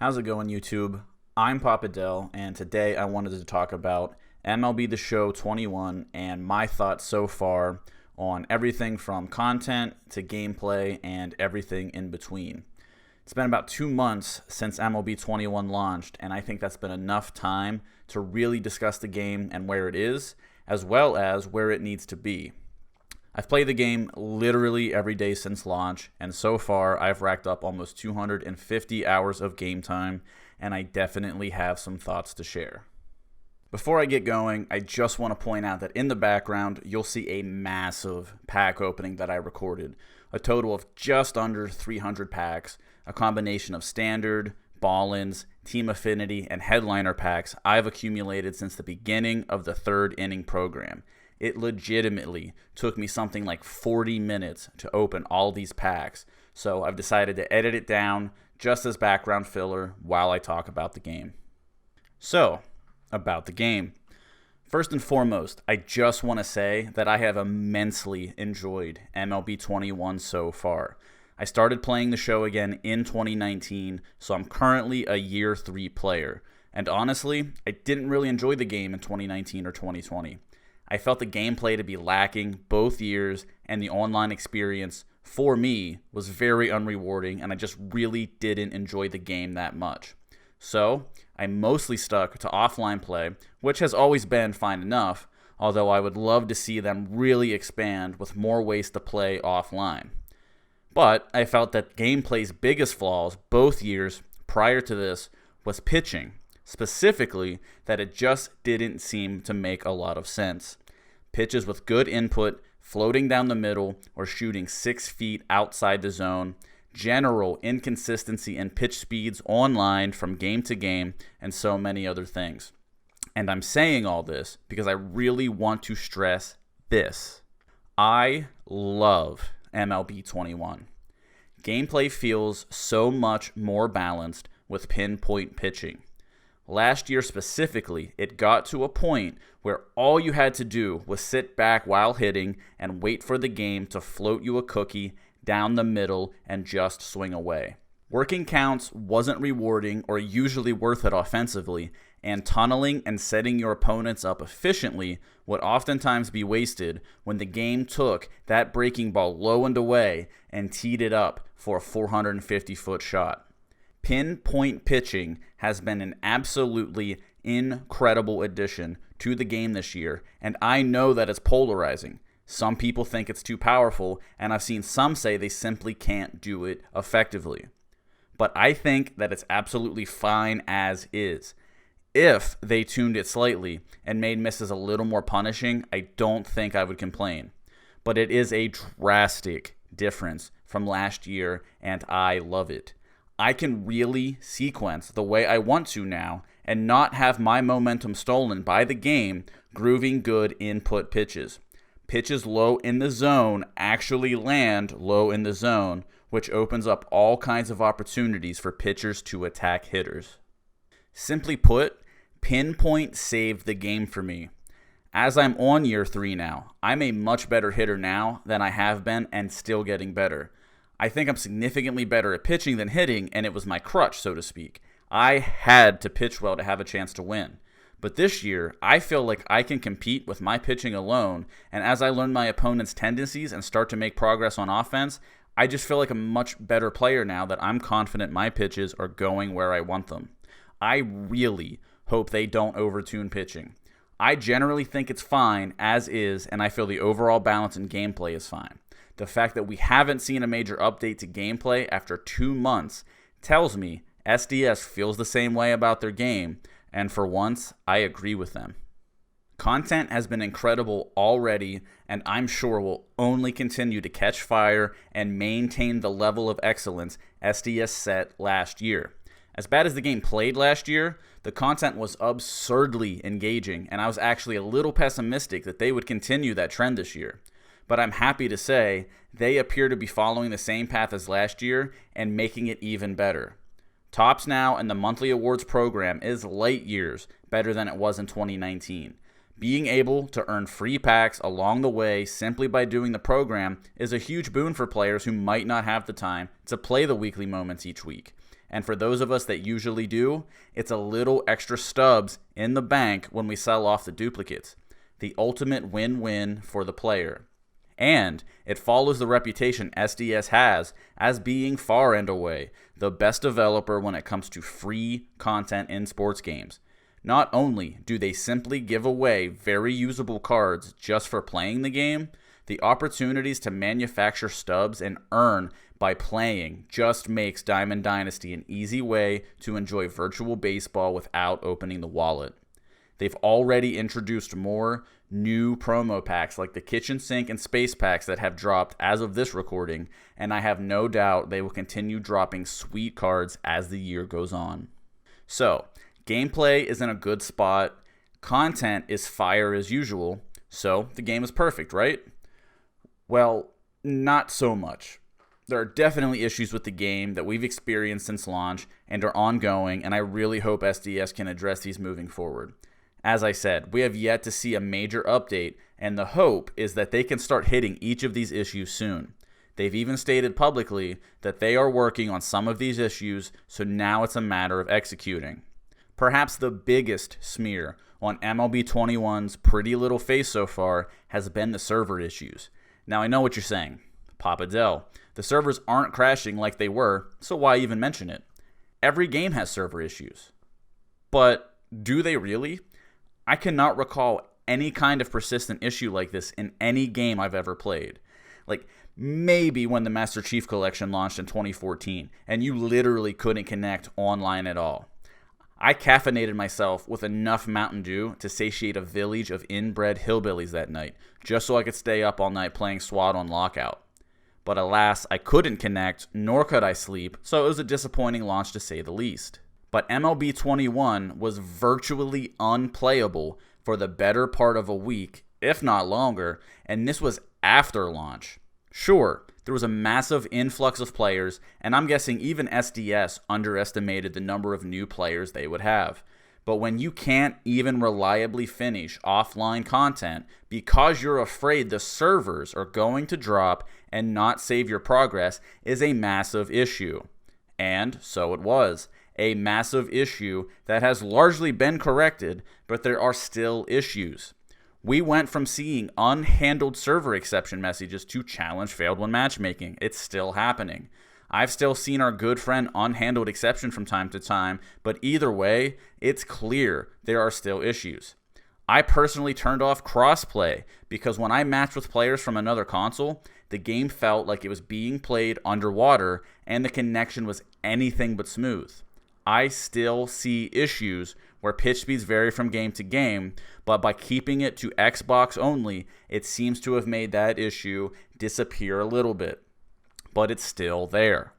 How's it going, YouTube? I'm Papa Dell, and today I wanted to talk about MLB The Show 21 and my thoughts so far on everything from content to gameplay and everything in between. It's been about 2 months since MLB 21 launched, and I think that's been enough time to really discuss the game and where it is, as well as where it needs to be. I've played the game literally every day since launch, and so far I've racked up almost 250 hours of game time, and I definitely have some thoughts to share. Before I get going, I just want to point out that in the background, you'll see a massive pack opening that I recorded. A total of just under 300 packs, a combination of standard, ball-ins, team affinity, and headliner packs I've accumulated since the beginning of the third inning program. It legitimately took me something like 40 minutes to open all these packs, so I've decided to edit it down just as background filler while I talk about the game. So, about the game. First and foremost, I just want to say that I have immensely enjoyed MLB 21 so far. I started playing the show again in 2019, so I'm currently a year 3 player. And honestly, I didn't really enjoy the game in 2019 or 2020. I felt the gameplay to be lacking both years, and the online experience, for me, was very unrewarding, and I just really didn't enjoy the game that much. So, I mostly stuck to offline play, which has always been fine enough, although I would love to see them really expand with more ways to play offline. But I felt that gameplay's biggest flaws both years prior to this was pitching. Specifically, that it just didn't seem to make a lot of sense. Pitches with good input, floating down the middle, or shooting 6 feet outside the zone, general inconsistency in pitch speeds online from game to game, and so many other things. And I'm saying all this because I really want to stress this. I love MLB 21. Gameplay feels so much more balanced with pinpoint pitching. Last year specifically, it got to a point where all you had to do was sit back while hitting and wait for the game to float you a cookie down the middle and just swing away. Working counts wasn't rewarding or usually worth it offensively, and tunneling and setting your opponents up efficiently would oftentimes be wasted when the game took that breaking ball low and away and teed it up for a 450-foot shot. Pinpoint pitching has been an absolutely incredible addition to the game this year, and I know that it's polarizing. Some people think it's too powerful, and I've seen some say they simply can't do it effectively. But I think that it's absolutely fine as is. If they tuned it slightly and made misses a little more punishing, I don't think I would complain. But it is a drastic difference from last year, and I love it. I can really sequence the way I want to now and not have my momentum stolen by the game grooving good input pitches. Pitches low in the zone actually land low in the zone, which opens up all kinds of opportunities for pitchers to attack hitters. Simply put, pinpoint saved the game for me. As I'm on year 3 now, I'm a much better hitter now than I have been and still getting better. I think I'm significantly better at pitching than hitting, and it was my crutch, so to speak. I had to pitch well to have a chance to win. But this year, I feel like I can compete with my pitching alone, and as I learn my opponent's tendencies and start to make progress on offense, I just feel like a much better player now that I'm confident my pitches are going where I want them. I really hope they don't overtune pitching. I generally think it's fine as is, and I feel the overall balance in gameplay is fine. The fact that we haven't seen a major update to gameplay after 2 months tells me SDS feels the same way about their game, and for once, I agree with them. Content has been incredible already, and I'm sure will only continue to catch fire and maintain the level of excellence SDS set last year. As bad as the game played last year, the content was absurdly engaging, and I was actually a little pessimistic that they would continue that trend this year. But I'm happy to say they appear to be following the same path as last year and making it even better. Tops now and the monthly awards program is light years better than it was in 2019. Being able to earn free packs along the way simply by doing the program is a huge boon for players who might not have the time to play the weekly moments each week. And for those of us that usually do, it's a little extra stubs in the bank when we sell off the duplicates. The ultimate win-win for the player. And it follows the reputation SDS has as being far and away the best developer when it comes to free content in sports games. Not only do they simply give away very usable cards just for playing the game, the opportunities to manufacture stubs and earn by playing just makes Diamond Dynasty an easy way to enjoy virtual baseball without opening the wallet. They've already introduced more new promo packs like the kitchen sink and space packs that have dropped as of this recording, and I have no doubt they will continue dropping sweet cards as the year goes on. So, gameplay is in a good spot, content is fire as usual, so the game is perfect, right? Well, not so much. There are definitely issues with the game that we've experienced since launch and are ongoing, and I really hope SDS can address these moving forward. As I said, we have yet to see a major update, and the hope is that they can start hitting each of these issues soon. They've even stated publicly that they are working on some of these issues, so now it's a matter of executing. Perhaps the biggest smear on MLB 21's pretty little face so far has been the server issues. Now I know what you're saying. Papa Del, the servers aren't crashing like they were, so why even mention it? Every game has server issues. But do they really? I cannot recall any kind of persistent issue like this in any game I've ever played. Like, maybe when the Master Chief Collection launched in 2014, and you literally couldn't connect online at all. I caffeinated myself with enough Mountain Dew to satiate a village of inbred hillbillies that night, just so I could stay up all night playing SWAT on lockout. But alas, I couldn't connect, nor could I sleep, so it was a disappointing launch to say the least. But MLB 21 was virtually unplayable for the better part of a week, if not longer, and this was after launch. Sure, there was a massive influx of players, and I'm guessing even SDS underestimated the number of new players they would have. But when you can't even reliably finish offline content because you're afraid the servers are going to drop and not save your progress is a massive issue. And so it was. A massive issue that has largely been corrected, but there are still issues. We went from seeing unhandled server exception messages to challenge failed when matchmaking. It's still happening. I've still seen our good friend unhandled exception from time to time, but either way, it's clear there are still issues. I personally turned off crossplay because when I matched with players from another console, the game felt like it was being played underwater and the connection was anything but smooth. I still see issues where pitch speeds vary from game to game, but by keeping it to Xbox only, it seems to have made that issue disappear a little bit. But it's still there.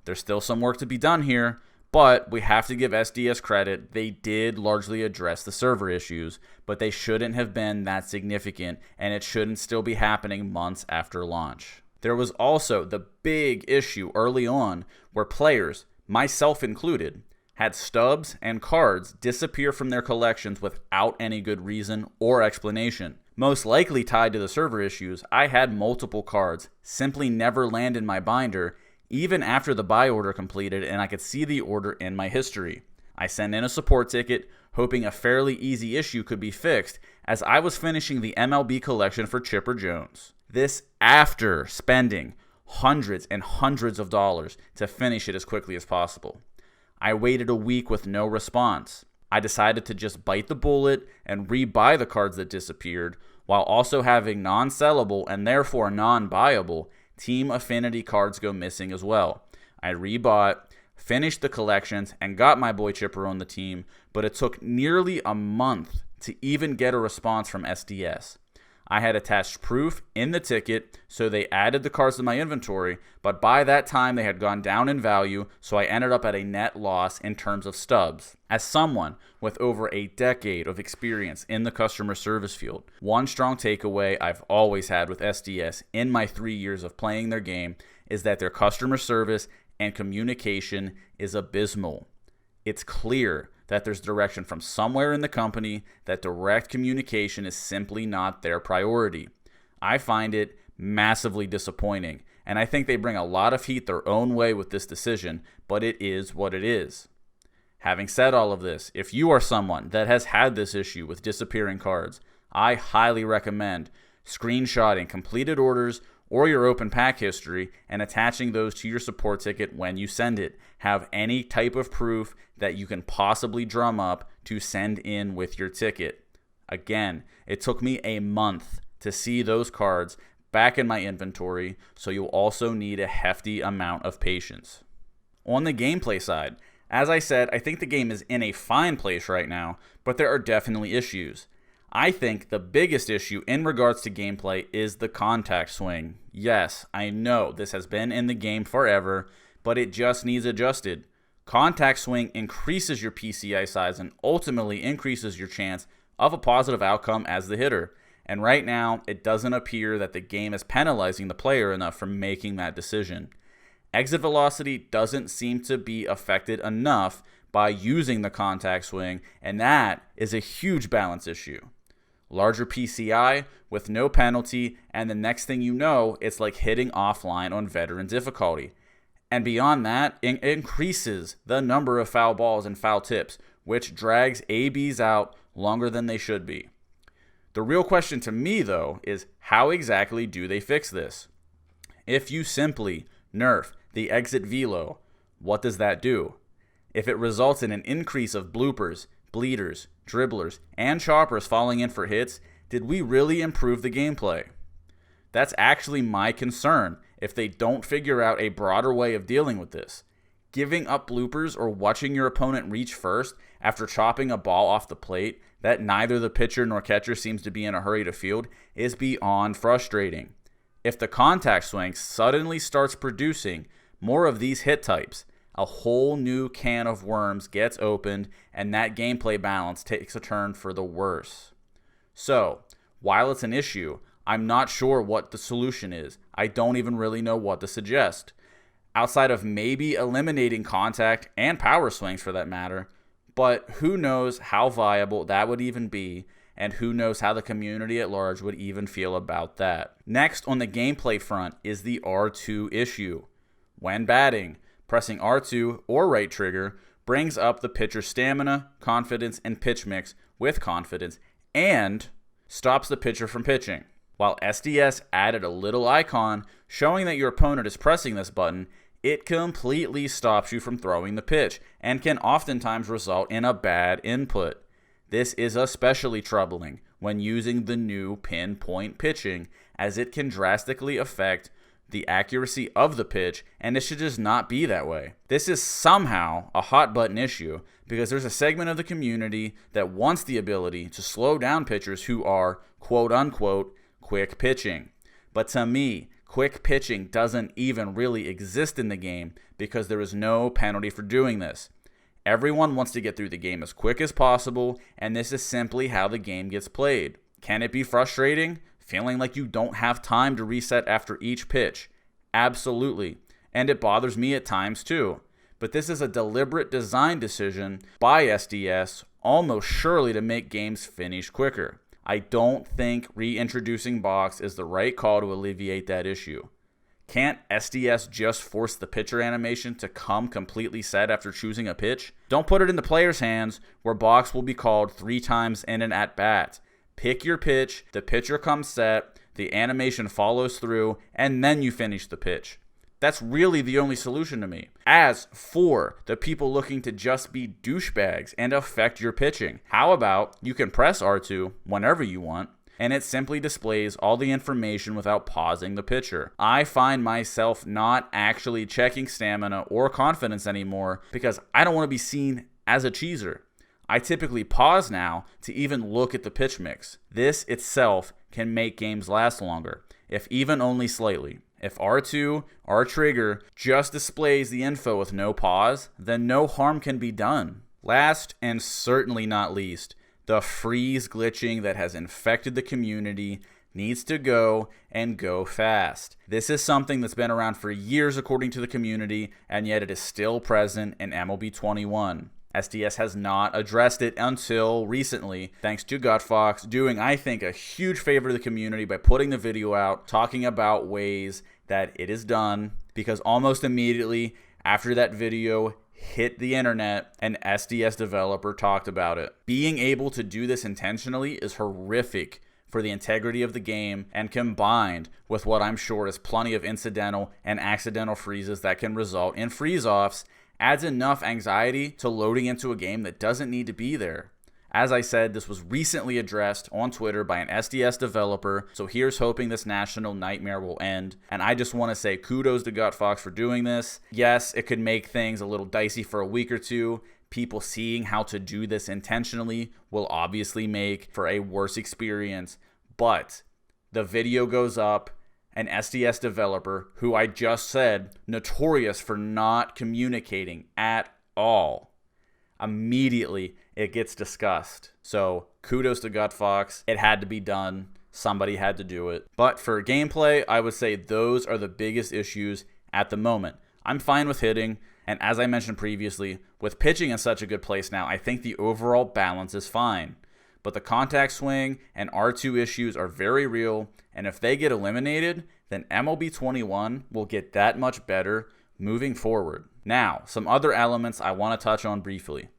There's still some work to be done here, but we have to give SDS credit. They did largely address the server issues, but they shouldn't have been that significant, and it shouldn't still be happening months after launch. There was also the big issue early on where players, myself included, had stubs and cards disappear from their collections without any good reason or explanation. Most likely tied to the server issues, I had multiple cards simply never land in my binder even after the buy order completed and I could see the order in my history. I sent in a support ticket hoping a fairly easy issue could be fixed as I was finishing the MLB collection for Chipper Jones. This after spending hundreds and hundreds of dollars to finish it as quickly as possible. I waited a week with no response. I decided to just bite the bullet and rebuy the cards that disappeared, while also having non-sellable and therefore non-buyable Team Affinity cards go missing as well. I rebought, finished the collections, and got my boy Chipper on the team, but it took nearly a month to even get a response from SDS. I had attached proof in the ticket, so they added the cards to my inventory, but by that time they had gone down in value, so I ended up at a net loss in terms of stubs. As someone with over a decade of experience in the customer service field, one strong takeaway I've always had with SDS in my 3 years of playing their game is that their customer service and communication is abysmal. It's clear that there's direction from somewhere in the company that direct communication is simply not their priority. I find it massively disappointing, and I think they bring a lot of heat their own way with this decision, but it is what it is. Having said all of this, if you are someone that has had this issue with disappearing cards, I highly recommend screenshotting completed orders or your open pack history and attaching those to your support ticket when you send it. Have any type of proof that you can possibly drum up to send in with your ticket. Again, it took me a month to see those cards back in my inventory, so you'll also need a hefty amount of patience. On the gameplay side, as I said, I think the game is in a fine place right now, but there are definitely issues. I think the biggest issue in regards to gameplay is the contact swing. Yes, I know this has been in the game forever, but it just needs adjusted. Contact swing increases your PCI size and ultimately increases your chance of a positive outcome as the hitter. And right now, it doesn't appear that the game is penalizing the player enough for making that decision. Exit velocity doesn't seem to be affected enough by using the contact swing, and that is a huge balance issue. Larger PCI with no penalty, and the next thing you know, it's like hitting offline on veteran difficulty. And beyond that, it increases the number of foul balls and foul tips, which drags ABs out longer than they should be. The real question to me, though, is how exactly do they fix this? If you simply nerf the exit velo, what does that do? If it results in an increase of bloopers, bleeders, dribblers, and choppers falling in for hits, did we really improve the gameplay? That's actually my concern if they don't figure out a broader way of dealing with this. Giving up bloopers or watching your opponent reach first after chopping a ball off the plate that neither the pitcher nor catcher seems to be in a hurry to field is beyond frustrating. If the contact swing suddenly starts producing more of these hit types, a whole new can of worms gets opened and that gameplay balance takes a turn for the worse. So, while it's an issue, I'm not sure what the solution is. I don't even really know what to suggest. Outside of maybe eliminating contact and power swings for that matter, but who knows how viable that would even be, and who knows how the community at large would even feel about that. Next on the gameplay front is the R2 issue. When batting, pressing R2 or right trigger brings up the pitcher's stamina, confidence, and pitch mix with confidence, and stops the pitcher from pitching. While SDS added a little icon showing that your opponent is pressing this button, it completely stops you from throwing the pitch and can oftentimes result in a bad input. This is especially troubling when using the new pinpoint pitching, as it can drastically affect the accuracy of the pitch, and it should just not be that way. This is somehow a hot button issue because there's a segment of the community that wants the ability to slow down pitchers who are quote unquote quick pitching. But to me, quick pitching doesn't even really exist in the game because there is no penalty for doing this. Everyone wants to get through the game as quick as possible, and this is simply how the game gets played. Can it be frustrating? Feeling like you don't have time to reset after each pitch? Absolutely. And it bothers me at times too. But this is a deliberate design decision by SDS, almost surely to make games finish quicker. I don't think reintroducing box is the right call to alleviate that issue. Can't SDS just force the pitcher animation to come completely set after choosing a pitch? Don't put it in the player's hands where box will be called 3 times in an at-bat. Pick your pitch, the pitcher comes set, the animation follows through, and then you finish the pitch. That's really the only solution to me. As for the people looking to just be douchebags and affect your pitching, how about you can press R2 whenever you want, and it simply displays all the information without pausing the pitcher. I find myself not actually checking stamina or confidence anymore because I don't want to be seen as a cheeser. I typically pause now to even look at the pitch mix. This itself can make games last longer, if even only slightly. If R2, R trigger, just displays the info with no pause, then no harm can be done. Last and certainly not least, the freeze glitching that has infected the community needs to go and go fast. This is something that's been around for years according to the community, and yet it is still present in MLB 21. SDS has not addressed it until recently, thanks to GutFox doing, I think, a huge favor to the community by putting the video out, talking about ways that it is done, because almost immediately after that video hit the internet, an SDS developer talked about it. Being able to do this intentionally is horrific for the integrity of the game, and combined with what I'm sure is plenty of incidental and accidental freezes that can result in freeze-offs, adds enough anxiety to loading into a game that doesn't need to be there. As I said, this was recently addressed on Twitter by an SDS developer, so here's hoping this national nightmare will end. And I just want to say kudos to GutFox for doing this. Yes, it could make things a little dicey for a week or two. People seeing how to do this intentionally will obviously make for a worse experience, but the video goes up. An SDS developer, who I just said, notorious for not communicating at all, immediately it gets discussed. So kudos to GutFox. It had to be done. Somebody had to do it. But for gameplay, I would say those are the biggest issues at the moment. I'm fine with hitting, and as I mentioned previously, with pitching in such a good place now, I think the overall balance is fine. But the contact swing and R2 issues are very real, and if they get eliminated, then MLB 21 will get that much better moving forward. Now, some other elements I want to touch on briefly.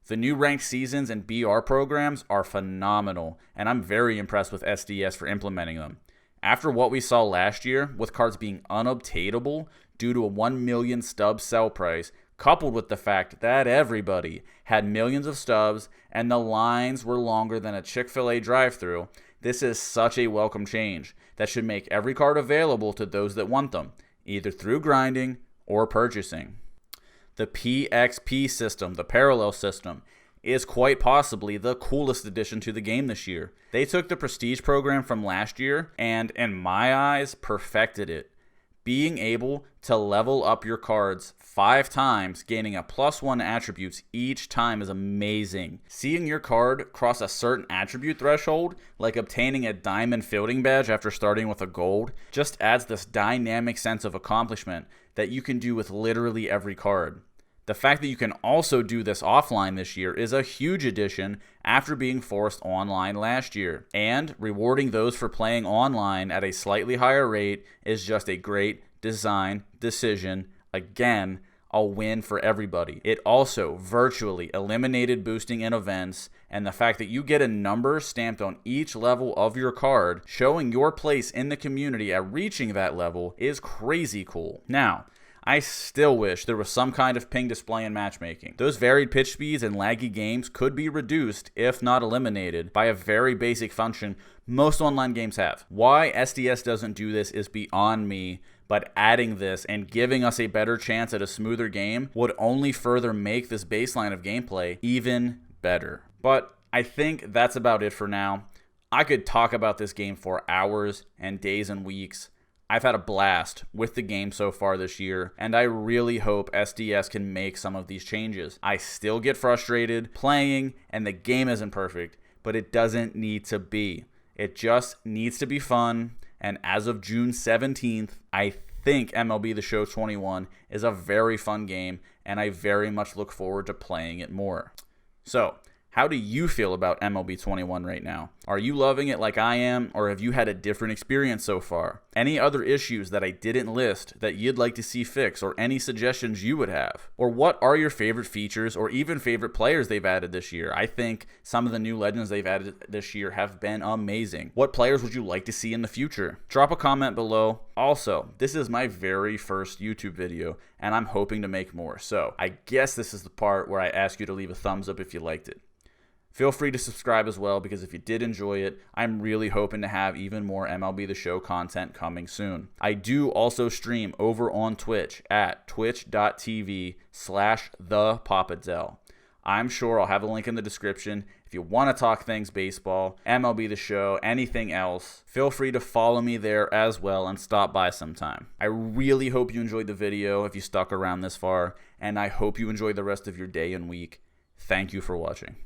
The new ranked seasons and BR programs are phenomenal, and I'm very impressed with SDS for implementing them. After what we saw last year, with cards being unobtainable due to a 1 million stub sell price, coupled with the fact that everybody had millions of stubs and the lines were longer than a Chick-fil-A drive-thru, this is such a welcome change that should make every card available to those that want them, either through grinding or purchasing. The PXP system, the parallel system, is quite possibly the coolest addition to the game this year. They took the Prestige program from last year and, in my eyes, perfected it. Being able to level up your cards 5 times, gaining a +1 attributes each time is amazing. Seeing your card cross a certain attribute threshold, like obtaining a diamond fielding badge after starting with a gold, just adds this dynamic sense of accomplishment that you can do with literally every card. The fact that you can also do this offline this year is a huge addition after being forced online last year. And rewarding those for playing online at a slightly higher rate is just a great design decision. Again, a win for everybody. It also virtually eliminated boosting in events, and the fact that you get a number stamped on each level of your card, showing your place in the community at reaching that level, is crazy cool. Now, I still wish there was some kind of ping display in matchmaking. Those varied pitch speeds and laggy games could be reduced, if not eliminated, by a very basic function most online games have. Why SDS doesn't do this is beyond me, but adding this and giving us a better chance at a smoother game would only further make this baseline of gameplay even better. But I think that's about it for now. I could talk about this game for hours and days and weeks. I've had a blast with the game so far this year, and I really hope SDS can make some of these changes. I still get frustrated playing, and the game isn't perfect, but it doesn't need to be. It just needs to be fun, and as of June 17th, I think MLB The Show 21 is a very fun game, and I very much look forward to playing it more. So, how do you feel about MLB 21 right now? Are you loving it like I am, or have you had a different experience so far? Any other issues that I didn't list that you'd like to see fixed, or any suggestions you would have? Or what are your favorite features or even favorite players they've added this year? I think some of the new legends they've added this year have been amazing. What players would you like to see in the future? Drop a comment below. Also, this is my very first YouTube video, and I'm hoping to make more. So I guess this is the part where I ask you to leave a thumbs up if you liked it. Feel free to subscribe as well, because if you did enjoy it, I'm really hoping to have even more MLB The Show content coming soon. I do also stream over on Twitch at twitch.tv/thepapadel. I'm sure I'll have a link in the description. If you want to talk things baseball, MLB The Show, anything else, feel free to follow me there as well and stop by sometime. I really hope you enjoyed the video if you stuck around this far, and I hope you enjoy the rest of your day and week. Thank you for watching.